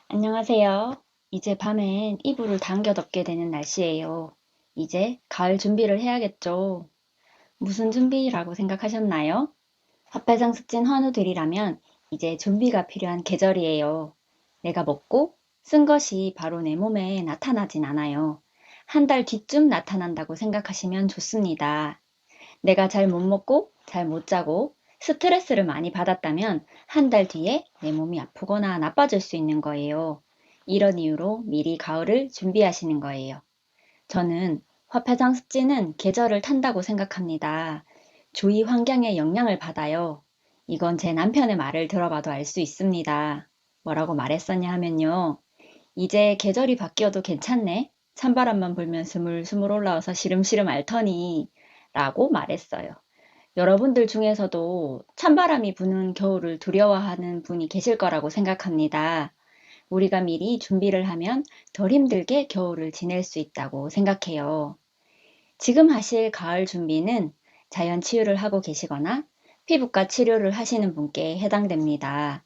안녕하세요. 이제 밤엔 이불을 당겨 덮게 되는 날씨예요. 이제 가을 준비를 해야겠죠. 무슨 준비라고 생각하셨나요? 화폐상 습진 환우들이라면 이제 준비가 필요한 계절이에요. 내가 먹고 쓴 것이 바로 내 몸에 나타나진 않아요. 한 달 뒤쯤 나타난다고 생각하시면 좋습니다. 내가 잘 못 먹고 잘 못 자고 스트레스를 많이 받았다면 한 달 뒤에 내 몸이 아프거나 나빠질 수 있는 거예요. 이런 이유로 미리 가을을 준비하시는 거예요. 저는 화폐상 습진은 계절을 탄다고 생각합니다. 주위 환경의 영향을 받아요. 이건 제 남편의 말을 들어봐도 알 수 있습니다. 뭐라고 말했었냐 하면요. 이제 계절이 바뀌어도 괜찮네. 찬바람만 불면 스물스물 올라와서 시름시름 앓더니 라고 말했어요. 여러분들 중에서도 찬바람이 부는 겨울을 두려워하는 분이 계실 거라고 생각합니다. 우리가 미리 준비를 하면 덜 힘들게 겨울을 지낼 수 있다고 생각해요. 지금 하실 가을 준비는 자연 치유를 하고 계시거나 피부과 치료를 하시는 분께 해당됩니다.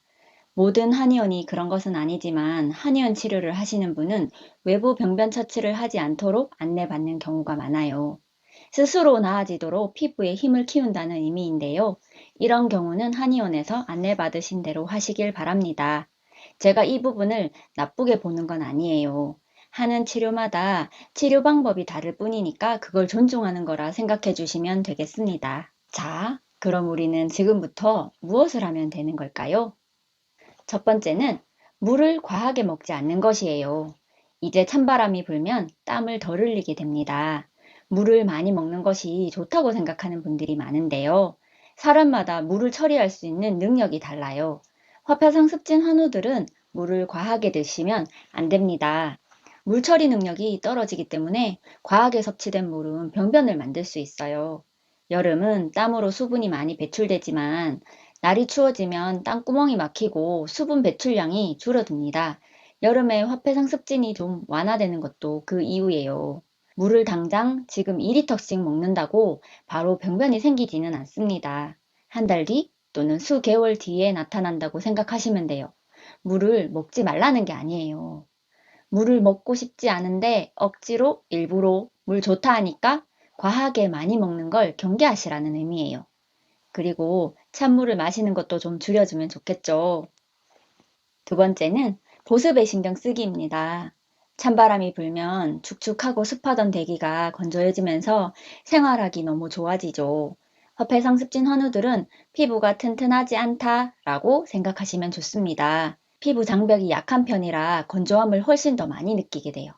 모든 한의원이 그런 것은 아니지만 한의원 치료를 하시는 분은 외부 병변 처치를 하지 않도록 안내받는 경우가 많아요. 스스로 나아지도록 피부에 힘을 키운다는 의미인데요. 이런 경우는 한의원에서 안내받으신 대로 하시길 바랍니다. 제가 이 부분을 나쁘게 보는 건 아니에요. 하는 치료마다 치료 방법이 다를 뿐이니까 그걸 존중하는 거라 생각해 주시면 되겠습니다. 자, 그럼 우리는 지금부터 무엇을 하면 되는 걸까요? 첫 번째는 물을 과하게 먹지 않는 것이에요. 이제 찬바람이 불면 땀을 덜 흘리게 됩니다. 물을 많이 먹는 것이 좋다고 생각하는 분들이 많은데요. 사람마다 물을 처리할 수 있는 능력이 달라요. 화폐상 습진 환우들은 물을 과하게 드시면 안 됩니다. 물 처리 능력이 떨어지기 때문에 과하게 섭취된 물은 병변을 만들 수 있어요. 여름은 땀으로 수분이 많이 배출되지만 날이 추워지면 땅구멍이 막히고 수분 배출량이 줄어듭니다. 여름에 화폐상 습진이 좀 완화되는 것도 그 이유예요. 물을 당장 지금 2리터씩 먹는다고 바로 병변이 생기지는 않습니다. 한 달 뒤 또는 수개월 뒤에 나타난다고 생각하시면 돼요. 물을 먹지 말라는 게 아니에요. 물을 먹고 싶지 않은데 억지로 일부러 물 좋다 하니까 과하게 많이 먹는 걸 경계하시라는 의미예요. 그리고 찬물을 마시는 것도 좀 줄여주면 좋겠죠. 두 번째는 보습에 신경 쓰기입니다. 찬바람이 불면 축축하고 습하던 대기가 건조해지면서 생활하기 너무 좋아지죠. 화폐상 습진 환우들은 피부가 튼튼하지 않다라고 생각하시면 좋습니다. 피부 장벽이 약한 편이라 건조함을 훨씬 더 많이 느끼게 돼요.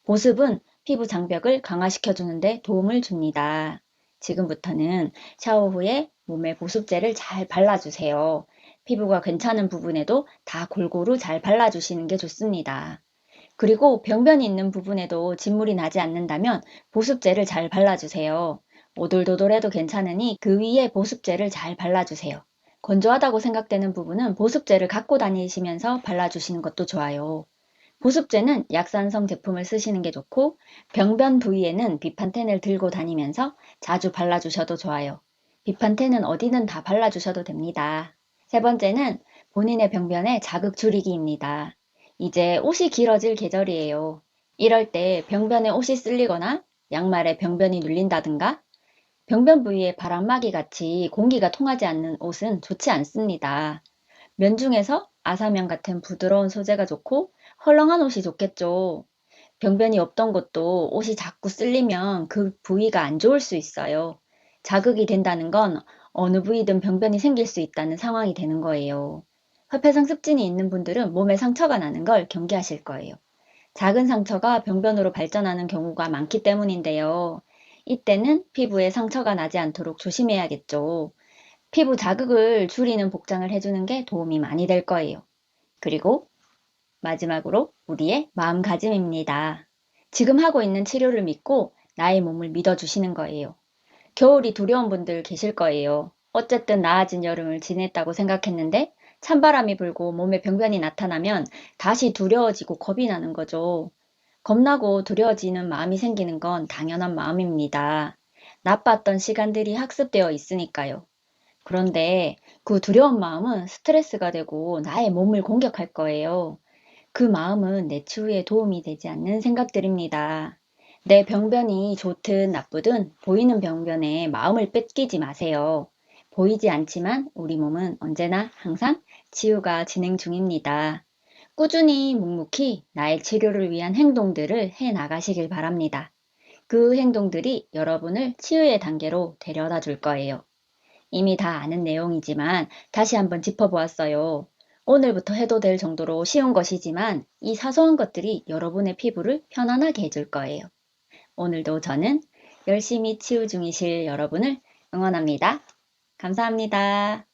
보습은 피부 장벽을 강화시켜주는데 도움을 줍니다. 지금부터는 샤워 후에 몸에 보습제를 잘 발라주세요. 피부가 괜찮은 부분에도 다 골고루 잘 발라주시는 게 좋습니다. 그리고 병변이 있는 부분에도 진물이 나지 않는다면 보습제를 잘 발라주세요. 오돌도돌해도 괜찮으니 그 위에 보습제를 잘 발라주세요. 건조하다고 생각되는 부분은 보습제를 갖고 다니시면서 발라주시는 것도 좋아요. 보습제는 약산성 제품을 쓰시는 게 좋고 병변 부위에는 비판텐을 들고 다니면서 자주 발라주셔도 좋아요. 비판텐은 어디든 다 발라주셔도 됩니다. 세 번째는 본인의 병변에 자극 줄이기입니다. 이제 옷이 길어질 계절이에요. 이럴 때 병변에 옷이 쓸리거나 양말에 병변이 눌린다든가 병변 부위에 바람막이 같이 공기가 통하지 않는 옷은 좋지 않습니다. 면 중에서 아사면 같은 부드러운 소재가 좋고 헐렁한 옷이 좋겠죠. 병변이 없던 곳도 옷이 자꾸 쓸리면 그 부위가 안 좋을 수 있어요. 자극이 된다는 건 어느 부위든 병변이 생길 수 있다는 상황이 되는 거예요. 화폐상 습진이 있는 분들은 몸에 상처가 나는 걸 경계하실 거예요. 작은 상처가 병변으로 발전하는 경우가 많기 때문인데요. 이때는 피부에 상처가 나지 않도록 조심해야겠죠. 피부 자극을 줄이는 복장을 해주는 게 도움이 많이 될 거예요. 그리고 마지막으로 우리의 마음가짐입니다. 지금 하고 있는 치료를 믿고 나의 몸을 믿어주시는 거예요. 겨울이 두려운 분들 계실 거예요. 어쨌든 나아진 여름을 지냈다고 생각했는데 찬바람이 불고 몸에 병변이 나타나면 다시 두려워지고 겁이 나는 거죠. 겁나고 두려워지는 마음이 생기는 건 당연한 마음입니다. 나빴던 시간들이 학습되어 있으니까요. 그런데 그 두려운 마음은 스트레스가 되고 나의 몸을 공격할 거예요. 그 마음은 내 치유에 도움이 되지 않는 생각들입니다. 내 병변이 좋든 나쁘든 보이는 병변에 마음을 뺏기지 마세요. 보이지 않지만 우리 몸은 언제나 항상 치유가 진행 중입니다. 꾸준히 묵묵히 나의 치료를 위한 행동들을 해 나가시길 바랍니다. 그 행동들이 여러분을 치유의 단계로 데려다 줄 거예요. 이미 다 아는 내용이지만 다시 한번 짚어보았어요. 오늘부터 해도 될 정도로 쉬운 것이지만 이 사소한 것들이 여러분의 피부를 편안하게 해줄 거예요. 오늘도 저는 열심히 치유 중이실 여러분을 응원합니다. 감사합니다.